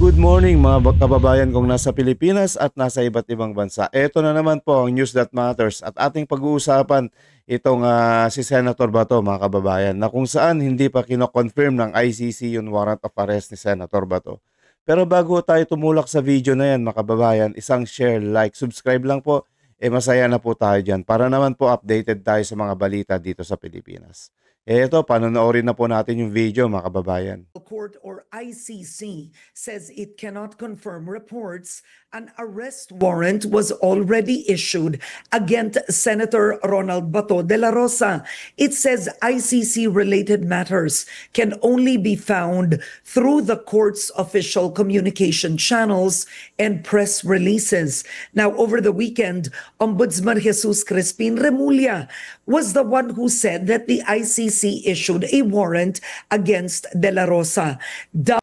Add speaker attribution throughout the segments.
Speaker 1: Good morning mga kababayan kong nasa Pilipinas at nasa iba't ibang bansa. Ito na naman po ang News That Matters at ating pag-uusapan itong si Senator Bato mga kababayan na kung saan hindi pa kino-confirm ng ICC yung warrant of arrest ni Senator Bato. Pero bago tayo tumulak sa video na yan mga kababayan, isang share, like, subscribe lang po. Masaya na po tayo dyan para naman po updated tayo sa mga balita dito sa Pilipinas. Ito, panonoorin na po natin yung video mga kababayan.
Speaker 2: Court or ICC says it cannot confirm reports an arrest warrant was already issued against Senator Ronald Bato de la Rosa. It says ICC-related matters can only be found through the court's official communication channels and press releases. Now, over the weekend, Ombudsman Jesus Crispin Remulla was the one who said that the ICC issued a warrant against de la Rosa.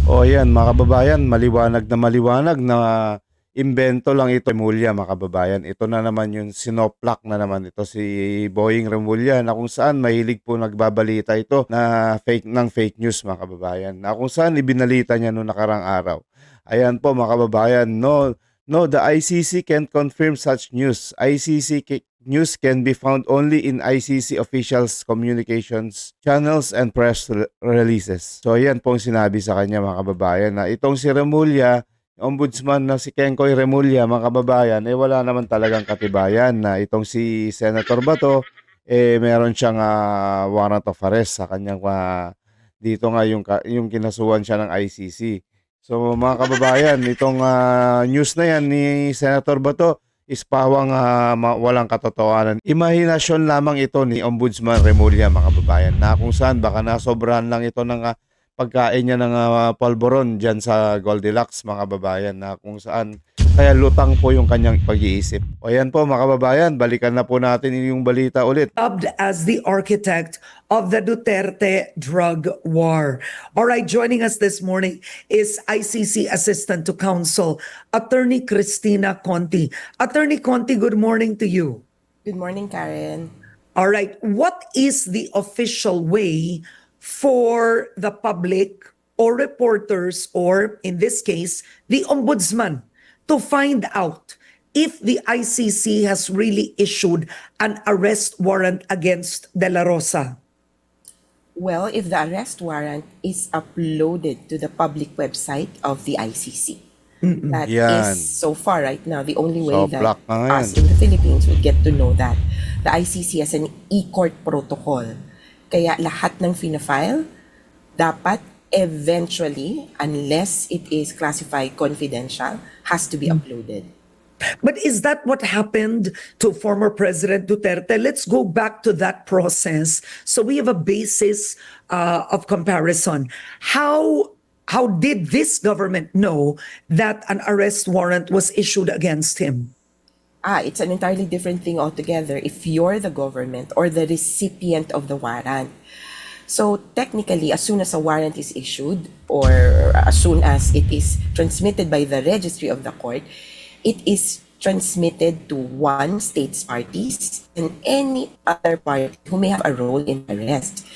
Speaker 1: O yan mga kababayan, maliwanag na imbento lang ito Remulla mga kababayan. Ito na naman yung sinoplak na naman ito si Boying Remulla na kung saan mahilig po nagbabalita ito na fake news mga kababayan. Na kung saan ibinalita niya noong nakarang araw. Ayan po mga kababayan, no, the ICC can't confirm such news. ICC news can be found only in ICC officials communications channels and press releases. So ayan pong sinabi sa kanya mga kababayan na itong si Remulla, ombudsman na si Kengkoy Remulla mga kababayan, wala naman talagang katibayan na itong si Senator Bato meron siyang warrant of arrest sa kanyang dito nga yung kinasuhan siya ng ICC. So mga kababayan, itong news na yan ni Senator Bato is pawang walang katotohanan. Imahinasyon lamang ito ni Ombudsman Remulla mga kababayan na kung saan baka nasobrahan lang ito ng pagkain niya ng polvoron dyan sa Goldilocks mga kababayan na kung saan kaya lutang po yung kanyang pag-iisip. O yan po mga kababayan, balikan na po natin yung balita ulit.
Speaker 2: Dubbed as the architect of the Duterte drug war. All right, joining us this morning is ICC Assistant to Counsel, Attorney Cristina Conti. Attorney Conti, good morning to you.
Speaker 3: Good morning, Karen.
Speaker 2: All right, what is the official way for the public or reporters, or in this case, the ombudsman, to find out if the ICC has really issued an arrest warrant against De La Rosa?
Speaker 3: Well, if the arrest warrant is uploaded to the public website of the ICC, that is so far right now the only way that us in the Philippines would get to know that. The ICC has an e-court protocol. Kaya lahat ng fina-file dapat eventually, unless it is classified confidential, has to be uploaded.
Speaker 2: But is that what happened to former President Duterte? Let's go back to that process so we have a basis of comparison. How did this government know that an arrest warrant was issued against him?
Speaker 3: It's an entirely different thing altogether if you're the government or the recipient of the warrant. So technically, as soon as a warrant is issued or as soon as it is transmitted by the registry of the court, it is transmitted to one state's parties and any other party who may have a role in the arrest.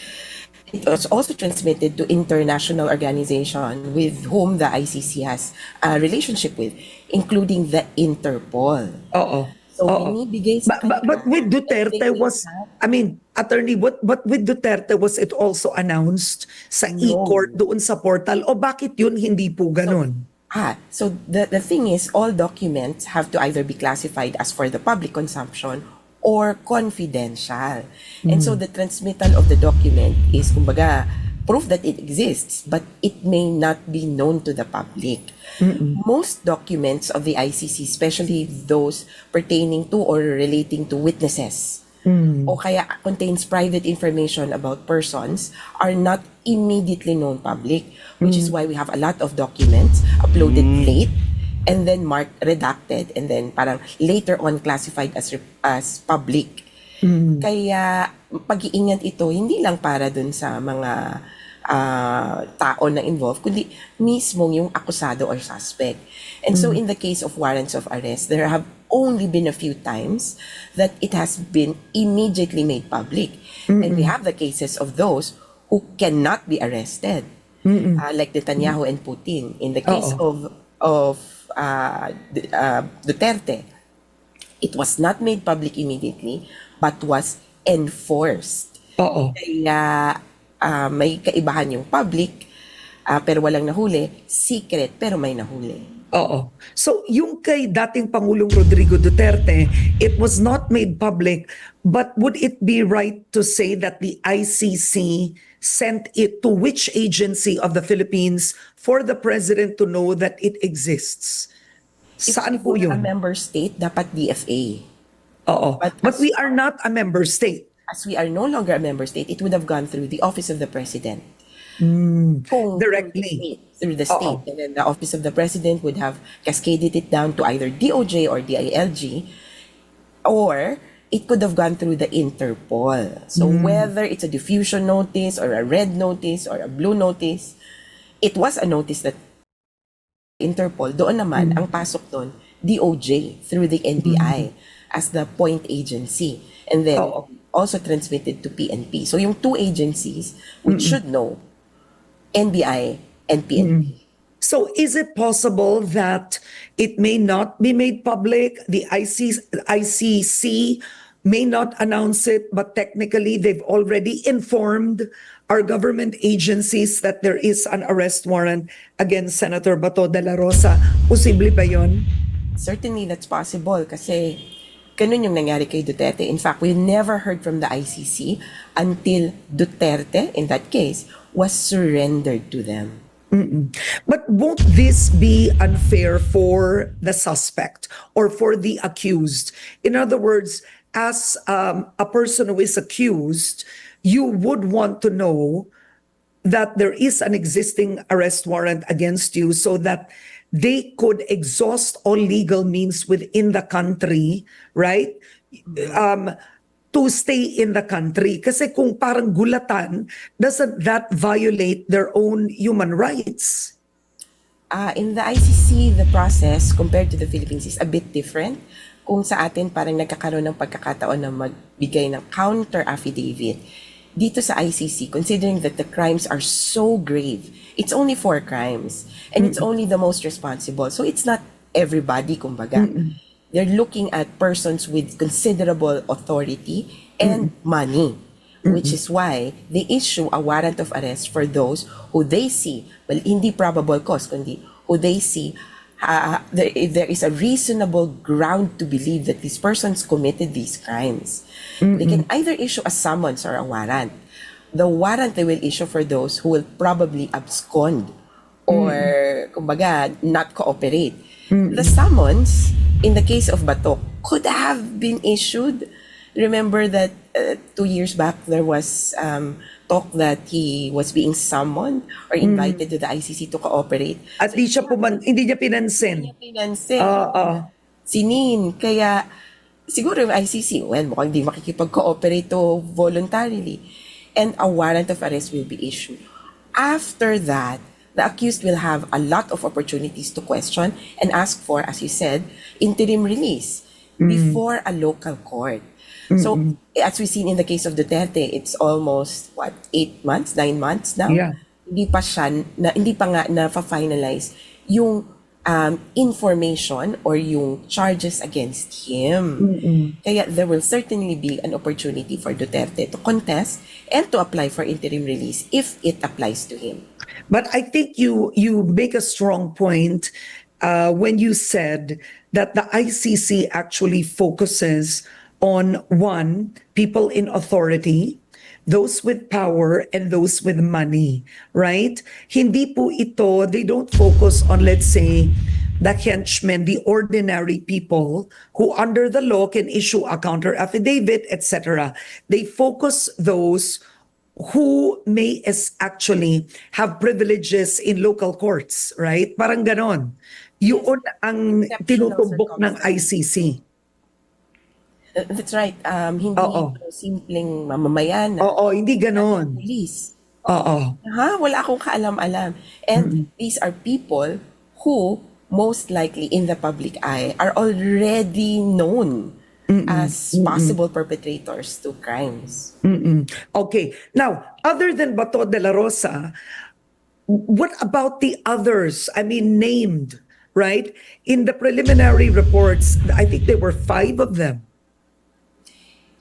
Speaker 3: It was also transmitted to international organizations with whom the ICC has a relationship with, including the Interpol. So binibigay sa
Speaker 2: but with Duterte was, I mean, attorney, but with Duterte was it also announced sa e-court doon sa portal o bakit yun hindi po ganun?
Speaker 3: So the thing is, all documents have to either be classified as for the public consumption or confidential. And so the transmittal of the document is, kumbaga, proof that it exists, but it may not be known to the public. Most documents of the ICC, especially those pertaining to or relating to witnesses, o kaya contains private information about persons, are not immediately known public, which is why we have a lot of documents uploaded late, and then marked redacted, and then parang later on classified as public. Kaya pag-iingat ito hindi lang para dun sa mga tao na involved, kundi mismo yung akusado or suspect. And so in the case of warrants of arrest, there have only been a few times that it has been immediately made public. And we have the cases of those who cannot be arrested. like Netanyahu and Putin. In the case of Duterte, it was not made public immediately, but was enforced.
Speaker 2: Oo.
Speaker 3: Kaya may kaibahan yung public, pero walang nahuli, secret, pero may nahuli.
Speaker 2: Oo. So, yung kay dating Pangulong Rodrigo Duterte, it was not made public, but would it be right to say that the ICC sent it to which agency of the Philippines for the president to know that it exists? Saan po
Speaker 3: If
Speaker 2: yun?
Speaker 3: a member state, dapat DFA.
Speaker 2: Oo. But we are not a member state.
Speaker 3: As we are no longer a member state, it would have gone through the Office of the President.
Speaker 2: Directly.
Speaker 3: Through the state. And then the Office of the President would have cascaded it down to either DOJ or DILG, or it could have gone through the Interpol. So whether it's a diffusion notice or a red notice or a blue notice, it was a notice that Interpol, doon naman, ang pasok doon, DOJ through the NBI as the point agency. And then also transmitted to PNP. So yung two agencies, which should know, NBI and PNP.
Speaker 2: So is it possible that it may not be made public? The ICC may not announce it, but technically they've already informed our government agencies that there is an arrest warrant against Senator Bato de la Rosa. Posible ba yun?
Speaker 3: Certainly that's possible kasi ganun yung nangyari kay Duterte. In fact, we never heard from the ICC until Duterte, in that case, was surrendered to them.
Speaker 2: But won't this be unfair for the suspect or for the accused? In other words, as a person who is accused, you would want to know that there is an existing arrest warrant against you so that they could exhaust all legal means within the country, right? To stay in the country. Kasi kung parang gulatan, doesn't that violate their own human rights?
Speaker 3: In the ICC, the process compared to the Philippines is a bit different. Kung sa atin parang nagkakaroon ng pagkakataon na magbigay ng counter affidavit, dito sa ICC, considering that the crimes are so grave, it's only 4 crimes, and it's only the most responsible. So it's not everybody, kumbaga. They're looking at persons with considerable authority and money, which is why they issue a warrant of arrest for those who they see, well, hindi probable cause, kundi who they see there is a reasonable ground to believe that these persons committed these crimes. They can either issue a summons or a warrant. The warrant they will issue for those who will probably abscond or, kumbaga, not cooperate. The summons, in the case of Bato, could have been issued. Remember that 2 years back, there was talk that he was being summoned or invited to the ICC to cooperate.
Speaker 2: At di siya hindi niya pinansin.
Speaker 3: Pinansin. Sinin. Kaya, siguro yung ICC, well, mukhang hindi makikipag-cooperate to voluntarily. And a warrant of arrest will be issued. After that, the accused will have a lot of opportunities to question and ask for, as you said, interim release before a local court. So, as we've seen in the case of Duterte, it's almost, 8 months, 9 months now?
Speaker 2: Yeah.
Speaker 3: Hindi pa nga na-finalize yung information or yung charges against him. Kaya there will certainly be an opportunity for Duterte to contest and to apply for interim release if it applies to him.
Speaker 2: But I think you make a strong point when you said that the ICC actually focuses on one, people in authority, those with power, and those with money, right? Hindi po ito, they don't focus on, let's say, the henchmen, the ordinary people who under the law can issue a counter affidavit, etc. They focus those who may actually have privileges in local courts, right? Parang ganon. Yun ang tinutubok ng ICC.
Speaker 3: That's right. Hindi simpleng mamamayan.
Speaker 2: Hindi ganon.
Speaker 3: Police.
Speaker 2: Oo.
Speaker 3: Wala akong kaalam-alam. And these are people who most likely in the public eye are already known as possible perpetrators to crimes.
Speaker 2: Okay. Now, other than Bato de la Rosa, What about the others? I mean, named, right? In the preliminary reports, I think there were 5 of them.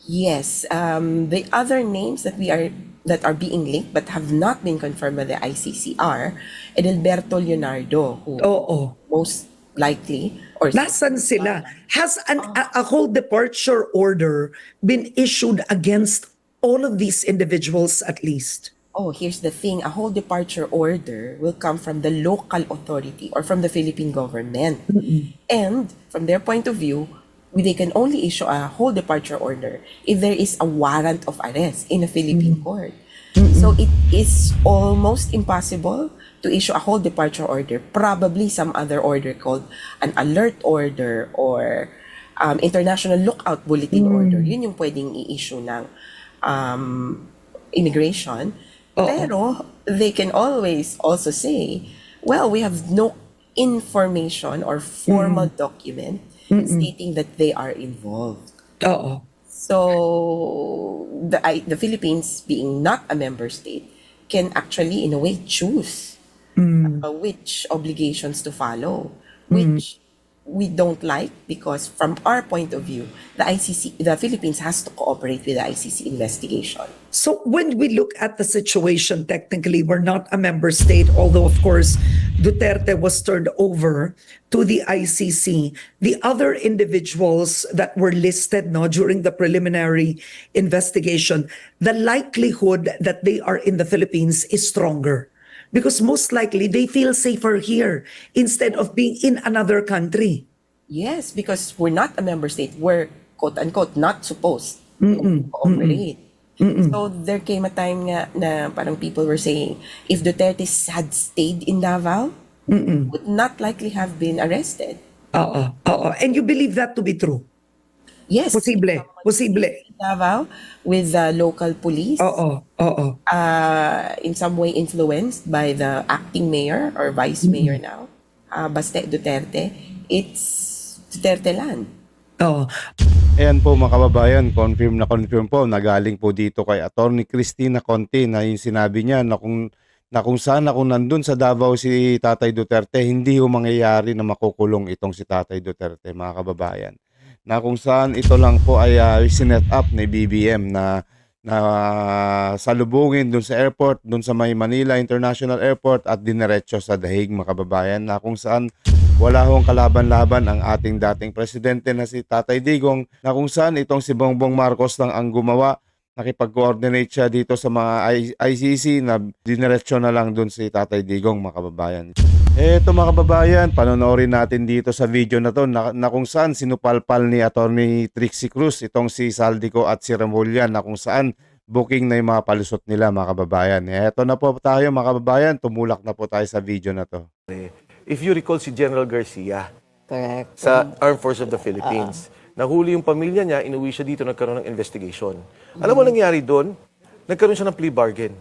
Speaker 3: Yes, the other names that are being linked but have not been confirmed by the ICC are Edelberto Leonardo, who
Speaker 2: Oo.
Speaker 3: most likely or
Speaker 2: Nasaan sila? Has a whole departure order been issued against all of these individuals at least?
Speaker 3: oh, here's the thing, a whole departure order will come from the local authority or from the Philippine government. And from their point of view, they can only issue a whole departure order if there is a warrant of arrest in a Philippine court. So it is almost impossible to issue a whole departure order, probably some other order called an alert order or international lookout bulletin order. Yun yung pwedeng i-issue ng immigration. Pero they can always also say, well, we have no information or formal document stating that they are involved.
Speaker 2: Oo.
Speaker 3: So the Philippines, being not a member state, can actually, in a way, choose which obligations to follow, which we don't like because, from our point of view, the Philippines has to cooperate with the ICC investigation.
Speaker 2: So when we look at the situation, technically, we're not a member state, although, of course, Duterte was turned over to the ICC. The other individuals that were listed during the preliminary investigation, the likelihood that they are in the Philippines is stronger. Because most likely, they feel safer here instead of being in another country.
Speaker 3: Yes, because we're not a member state. We're, quote-unquote, not supposed to cooperate. So there came a time nga na parang people were saying, if Duterte had stayed in Davao, would not likely have been arrested.
Speaker 2: Oo. And you believe that to be true?
Speaker 3: Yes.
Speaker 2: Posible.
Speaker 3: In Davao with the local police.
Speaker 2: Oo.
Speaker 3: In some way influenced by the acting mayor or vice mayor now, Baste Duterte. It's Duterte land.
Speaker 2: Oo.
Speaker 1: Ayan po mga kababayan, confirm po na galing po dito kay Attorney Cristina Conti na yung sinabi niya na kung nandun sa Davao si Tatay Duterte, hindi ho mangyayari na makukulong itong si Tatay Duterte, mga kababayan. Na kung saan ito lang po ay sinet up ni BBM na salubungin dun sa airport, dun sa may Manila International Airport at diniretso sa Dahig, mga kababayan, na kung saan wala hong kalaban-laban ang ating dating presidente na si Tatay Digong, na kung saan itong si Bongbong Marcos lang ang gumawa, nakipag-coordinate siya dito sa mga ICC na diniretso na lang dun si Tatay Digong, mga kababayan. Eto mga kababayan, panonorin natin dito sa video na to na kung saan sinupalpal ni Attorney Trixie Cruz itong si Saldico at si Remulla, na kung saan booking na yung mga palusot nila, mga kababayan. Eto na po tayo mga kababayan, tumulak na po tayo sa video na to.
Speaker 4: If you recall si General Garcia
Speaker 5: Correct.
Speaker 4: sa Armed Forces of the Philippines, nahuli yung pamilya niya, inuwi siya dito, nagkaroon ng investigation. Alam mo nangyari doon? Nagkaroon siya ng plea bargain.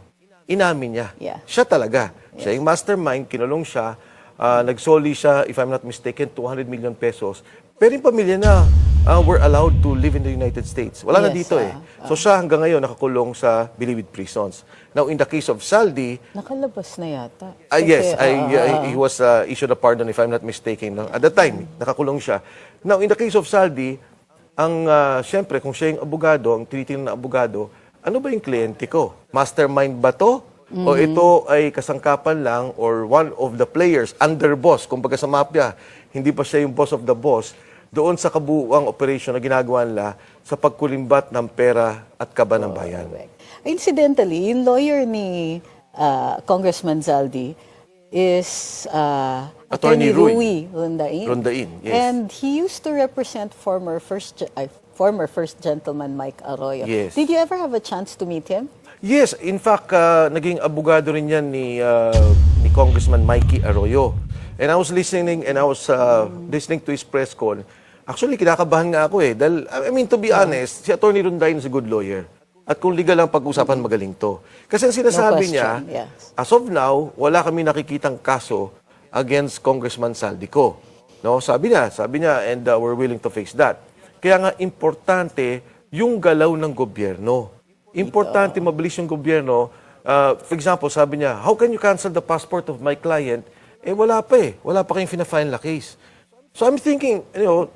Speaker 4: Inamin niya.
Speaker 5: Yeah.
Speaker 4: Siya talaga. Siya yung mastermind, kinulong siya, nagsoli siya, if I'm not mistaken, 200 million pesos. Pero yung pamilya na were allowed to live in the United States. Wala na
Speaker 5: Yes,
Speaker 4: dito eh. So siya hanggang ngayon nakakulong sa Bilibid prisons. Now, in the case of Saldi,
Speaker 5: Nakalabas na yata.
Speaker 4: yes,
Speaker 5: Kasi,
Speaker 4: he was issued a pardon if I'm not mistaken. No? At that time, nakakulong siya. Now, in the case of Saldi, siyempre, kung siya yung abogado, ang tinitingnan na abogado, ano ba yung kliyente ko? Mastermind ba to? O ito ay kasangkapan lang or one of the players, underboss, kumbaga sa mafia, hindi pa siya yung boss of the boss, doon sa kabuuang operation na ginagawa nila sa pagkulimbat ng pera at kaba ng bayan.
Speaker 5: correct. Incidentally, yung lawyer ni Congressman Zaldi is
Speaker 4: Attorney
Speaker 5: Rui Rondain.
Speaker 4: Rondain, yes.
Speaker 5: And he used to represent former First Gentleman Mike Arroyo.
Speaker 4: Yes.
Speaker 5: Did you ever have a chance to meet him?
Speaker 4: Yes, in fact, naging abogado rin yan ni Congressman Mikey Arroyo. And I was listening listening to his press call. Actually, kinakabahan nga ako eh. Dahil, I mean, to be honest, si Attorney Rondain is a good lawyer. At kung legal lang pag-usapan, magaling to. Kasi ang sinasabi
Speaker 5: No
Speaker 4: niya,
Speaker 5: question, yes.
Speaker 4: as of now, wala kami nakikitang kaso against Congressman Saldico. No, sabi niya, and we're willing to face that. Kaya nga, importante yung galaw ng gobyerno. Importante mabilis yung gobyerno For example, sabi niya, how can you cancel the passport of my client? Eh, wala pa eh. Wala pa kayong fina-file na case. So I'm thinking,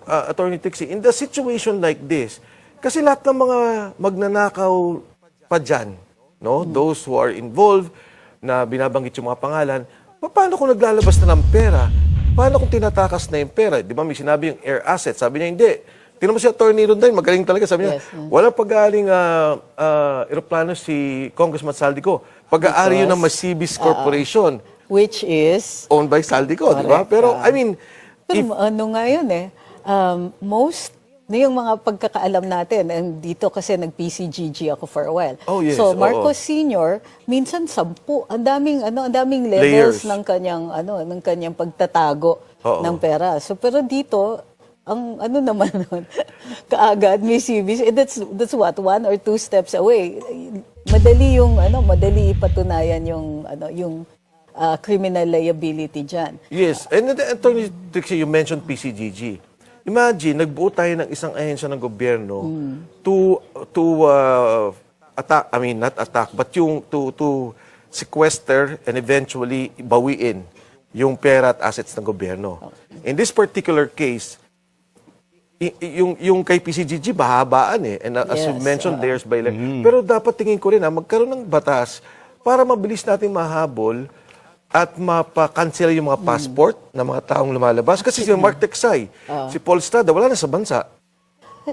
Speaker 4: Attorney Trixie, in the situation like this, kasi lahat ng mga magnanakaw pa dyan, no? Those who are involved, na binabanggit yung mga pangalan, paano kung naglalabas na ng pera? Paano kung tinatakas na yung pera? Di ba may sinabi yung air asset? Sabi niya, hindi. Tingnan mo si Atty. Ronday, magaling talaga. Sabi niya, wala pag-aaring aeroplano si Congressman Saldico. Pag-aari yun ng Masibis Corporation.
Speaker 5: Which is?
Speaker 4: Owned by Saldico, di ba? Pero, I mean,
Speaker 5: Pero ano nga yun yung mga pagkakaalam natin, and dito kasi nag-PCGG ako for a while.
Speaker 4: Oh, yes.
Speaker 5: So Marcos Sr., minsan 10, ang daming levels
Speaker 4: Layers.
Speaker 5: ng kanyang pagtatago ng pera. So pero dito, ang naman nun, kaagad may CBs, that's what, 1 or 2 steps away. Madali ipatunayan yung criminal liability dyan.
Speaker 4: yes. And Attorney Trixie, you mentioned PCGG. Imagine, nagbuo tayo ng isang ahensya ng gobyerno to attack, I mean, not attack, but to sequester and eventually bawiin yung pera at assets ng gobyerno. In this particular case, yung kay PCGG, bahabaan eh. And as you mentioned, layers by layers. Pero dapat tingin ko rin magkaroon ng batas para mabilis natin mahabol at mapa-cancel yung mga passport ng mga taong lumalabas. Kasi si Mark Teksay, si Paul Estrada, wala na sa bansa.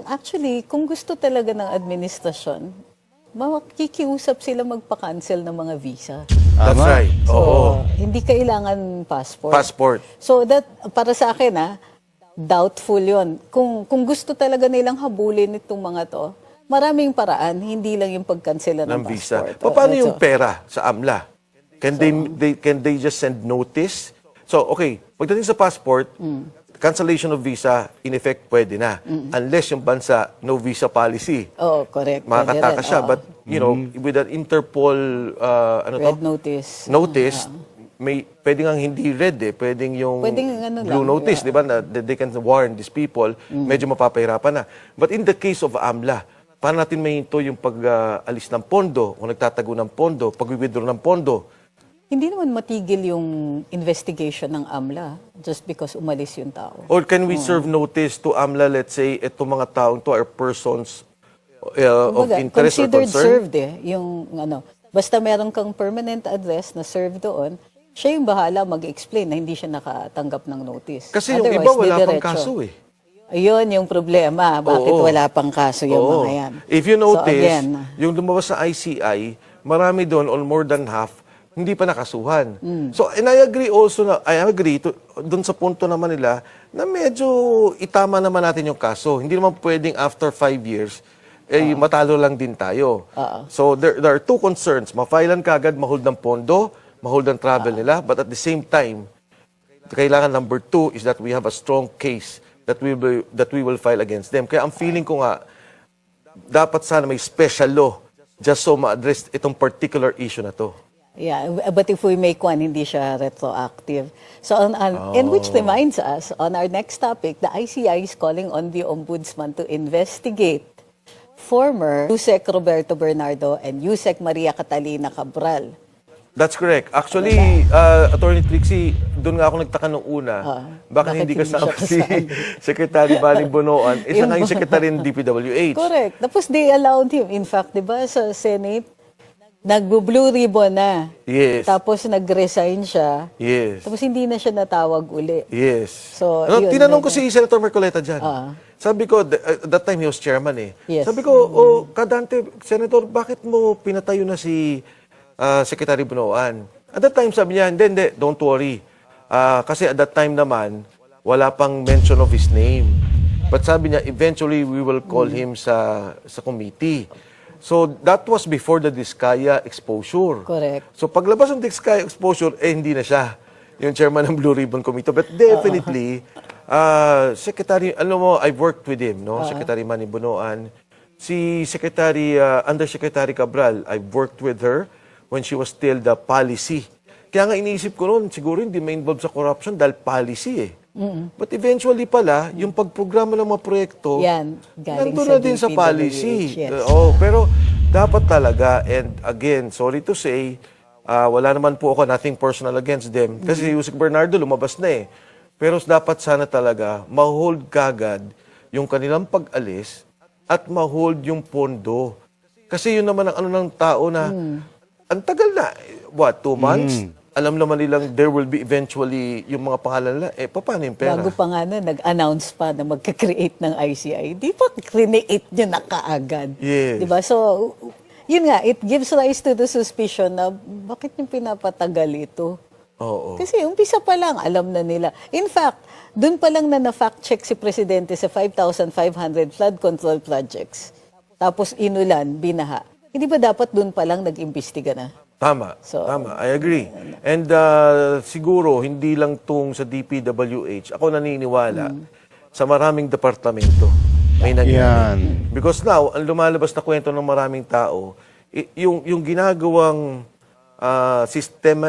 Speaker 5: Actually, kung gusto talaga ng administrasyon, makikiusap sila magpa-cancel ng mga visa.
Speaker 4: That's right. Oo.
Speaker 5: Hindi kailangan passport.
Speaker 4: Passport.
Speaker 5: So that, para sa akin doubtful yon. Kung gusto talaga nilang habulin itong mga to, maraming paraan, hindi lang yung pag-cancel ng
Speaker 4: Visa.
Speaker 5: passport.
Speaker 4: Paano yung pera sa AMLA? Can they just send notice? So, okay, pagdating sa passport, cancellation of visa, in effect, pwede na. Unless yung bansa, no visa policy.
Speaker 5: Oh, correct.
Speaker 4: Makakataka siya. But, with an Interpol,
Speaker 5: red notice.
Speaker 4: Pwede nga hindi red eh. Pwedeng yung blue notice, di ba? Na they can warn these people. Medyo mapapahirapan na. But in the case of AMLA, paano natin mahinto yung pag-alis ng pondo, kung nagtatago ng pondo, pag-withdraw ng pondo?
Speaker 5: Hindi naman matigil yung investigation ng AMLA just because umalis yung tao.
Speaker 4: Or can we serve notice to AMLA, let's say, itong mga taong to are persons of interest or
Speaker 5: considered
Speaker 4: concern?
Speaker 5: served yung basta meron kang permanent address na serve doon, siya yung bahala mag-explain na hindi siya nakatanggap ng notice.
Speaker 4: Kasi yung iba wala pang kaso eh.
Speaker 5: Ayun yung problema. Bakit wala pang kaso yung mga yan?
Speaker 4: If you notice,
Speaker 5: So, again,
Speaker 4: yung lumabas sa ICI, marami doon, or more than half, hindi pa nakasuhan. So, and I agree also doon sa punto naman nila na medyo itama naman natin yung kaso. Hindi naman pwedeng after 5 years, matalo lang din tayo. So, there are two concerns. Ma-filean ka agad, ma-hold ng pondo, ma-hold ng travel nila, but at the same time, kailangan number 2 is that we have a strong case that we will file against them. Kaya ang feeling ko nga, dapat sana may special law just so ma-address itong particular issue na to.
Speaker 5: yeah, but if we make one, hindi siya retroactive. So, and which reminds us, on our next topic, the ICI is calling on the Ombudsman to investigate former Yusek Roberto Bernardo and Yusek Maria Catalina Cabral.
Speaker 4: That's correct. Actually, Attorney Trixie, doon nga ako nagtaka nung una. Bakit hindi kasama si Secretary Bani Bonoan? Isa nga yung Secretary ng DPWH.
Speaker 5: Correct. Tapos they allowed him. In fact, di ba, sa Senate, nag-blue ribbon na.
Speaker 4: Yes.
Speaker 5: Tapos nag-resign siya.
Speaker 4: Yes.
Speaker 5: Tapos hindi na siya natawag uli.
Speaker 4: Yes.
Speaker 5: So, yun,
Speaker 4: tinanong ko si Senator Marcoleta dyan. Sabi ko, that time he was chairman eh.
Speaker 5: Yes.
Speaker 4: Sabi ko, Kadante, Senator, bakit mo pinatayo na si Secretary Bonoan? At that time, sabi niya, hindi, don't worry. Kasi at that time naman, wala pang mention of his name. But sabi niya, eventually, we will call him sa committee. So, that was before the Diskaya exposure.
Speaker 5: Correct.
Speaker 4: So, paglabas ng Diskaya exposure, hindi na siya yung chairman ng Blue Ribbon Committee. But definitely, Secretary, alam mo, I've worked with him, no? Secretary Manny Bonoan. Si Secretary, Undersecretary Cabral, I've worked with her when she was still the policy. Kaya nga iniisip ko noon, siguro hindi ma-involve sa corruption dahil policy eh. But eventually pala, yung pagprograma ng mga proyekto,
Speaker 5: Yan, galing
Speaker 4: nandun
Speaker 5: sa
Speaker 4: na din sa
Speaker 5: DPWH,
Speaker 4: policy.
Speaker 5: yes.
Speaker 4: Pero Dapat talaga, and again, sorry to say, wala naman po ako, nothing personal against them. Kasi Yusek Bernardo lumabas na eh. Pero dapat sana talaga, ma-hold kagad yung kanilang pag-alis at ma-hold yung pondo. Kasi yun naman ang ano ng tao na, ang tagal na, 2 months? Alam naman nilang there will be eventually yung mga pangalan nila, paano yung pera?
Speaker 5: Bago pa nga na, nag-announce pa na magka-create ng ICI, di pa create nyo na kaagad.
Speaker 4: Yes.
Speaker 5: Diba? So, yun nga, it gives rise to the suspicion na bakit yung pinapatagal ito?
Speaker 4: Oo.
Speaker 5: Kasi umpisa pa lang, alam na nila. In fact, dun pa lang na na-fact check si Presidente sa 5,500 flood control projects. Tapos inulan, binaha. Hindi ba dapat dun pa lang nag-imbestiga na?
Speaker 4: Tama,
Speaker 5: So,
Speaker 4: tama. I agree. And siguro, hindi lang tung sa DPWH, ako naniniwala sa maraming departamento may nangyari.
Speaker 1: Yan.
Speaker 4: Because now, ang lumalabas na kwento ng maraming tao, yung ginagawang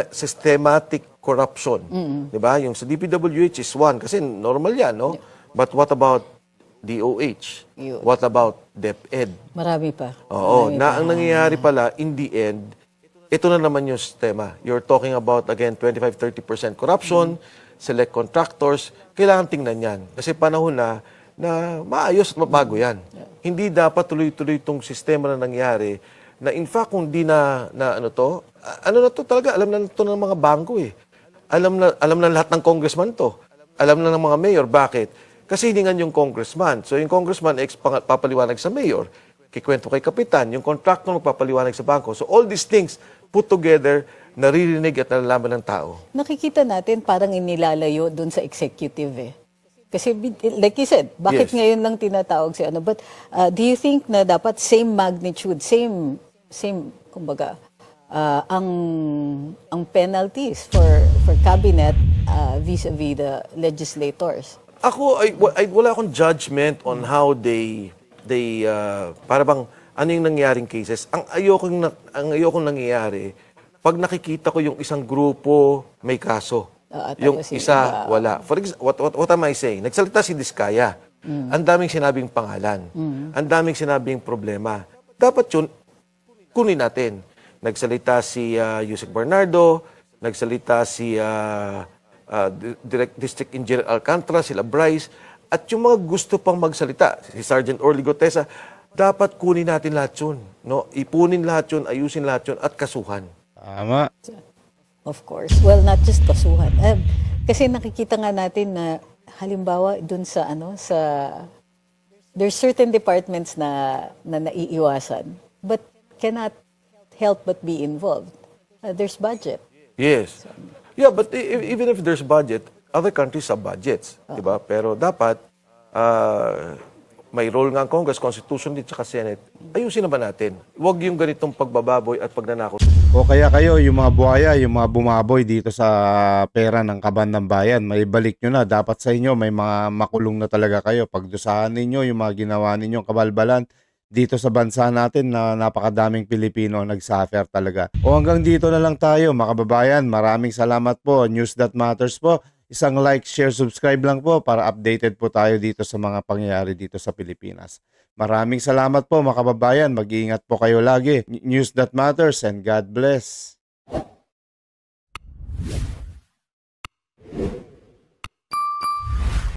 Speaker 4: systematic corruption, di ba? Yung sa DPWH is one, kasi normal yan, no? But what about DOH?
Speaker 5: Yun.
Speaker 4: What about DepEd?
Speaker 5: Marami pa.
Speaker 4: Oo,
Speaker 5: Marami
Speaker 4: na
Speaker 5: pa.
Speaker 4: ang nangyayari pala, in the end, ito na naman yung sistema. You're talking about, again, 25-30% corruption, select contractors. Kailangan tingnan yan. Kasi panahon na maayos at mabago yan. Hindi dapat tuloy-tuloy itong sistema na nangyari na in fact, kung di na ano to talaga, alam na to ng mga bangko eh. Alam na lahat ng congressman to. Alam na ng mga mayor. Bakit? Kasi hiningan yung congressman. So yung congressman, papaliwanag sa mayor. Kikwento kay kapitan. Yung contractor magpapaliwanag sa bangko. So all these things put together, naririnig at nalalaman ng tao.
Speaker 5: Nakikita natin parang inilalayo dun sa executive eh. Kasi like you said, bakit
Speaker 4: Yes.
Speaker 5: ngayon lang tinatawag si ano? But do you think na dapat same magnitude, same kumbaga, ang penalties for cabinet vis-a-vis the legislators?
Speaker 4: Ako, wala akong judgment on how they para bang, ano yung nangyaring cases. Ang ayokong nangyayari, pag nakikita ko yung isang grupo may kaso, yung
Speaker 5: tapos
Speaker 4: isa wala. For example, what am I saying? Nagsalita si Diskaya. Ang daming sinabing pangalan. Ang daming sinabing problema. Dapat yun, kunin natin. Nagsalita si Yusek Bernardo, nagsalita si District Engineer Alcantara, sila Bryce, at yung mga gusto pang magsalita, si Sergeant Orly Gotesa, dapat kunin natin lahat yun. No? Ipunin lahat yun, ayusin lahat yun, at kasuhan.
Speaker 1: Tama.
Speaker 5: Of course. Well, not just kasuhan. Kasi nakikita nga natin na halimbawa dun sa there's certain departments na naiiwasan but cannot help but be involved. There's budget.
Speaker 4: Yes. Yeah, but even if there's budget, other countries have budgets, di ba? Pero dapat may role nga ang Congress, Constitution din, tsaka Senate. Ayusin naman natin. Huwag yung ganitong pagbababoy at pagnanakaw.
Speaker 1: O kaya kayo, yung mga buhaya, yung mga bumaboy dito sa pera ng kaban ng bayan, may balik nyo na. Dapat sa inyo, may mga makulong na talaga kayo. Pagdusahan ninyo, yung mga ginawa ninyong kabalbalan dito sa bansa natin na napakadaming Pilipino nagsuffer talaga. O hanggang dito na lang tayo, mga kababayan. Maraming salamat po. News That Matters po. Isang like, share, subscribe lang po para updated po tayo dito sa mga pangyayari dito sa Pilipinas. Maraming salamat po mga kababayan. Mag-iingat po kayo lagi. News That Matters and God bless.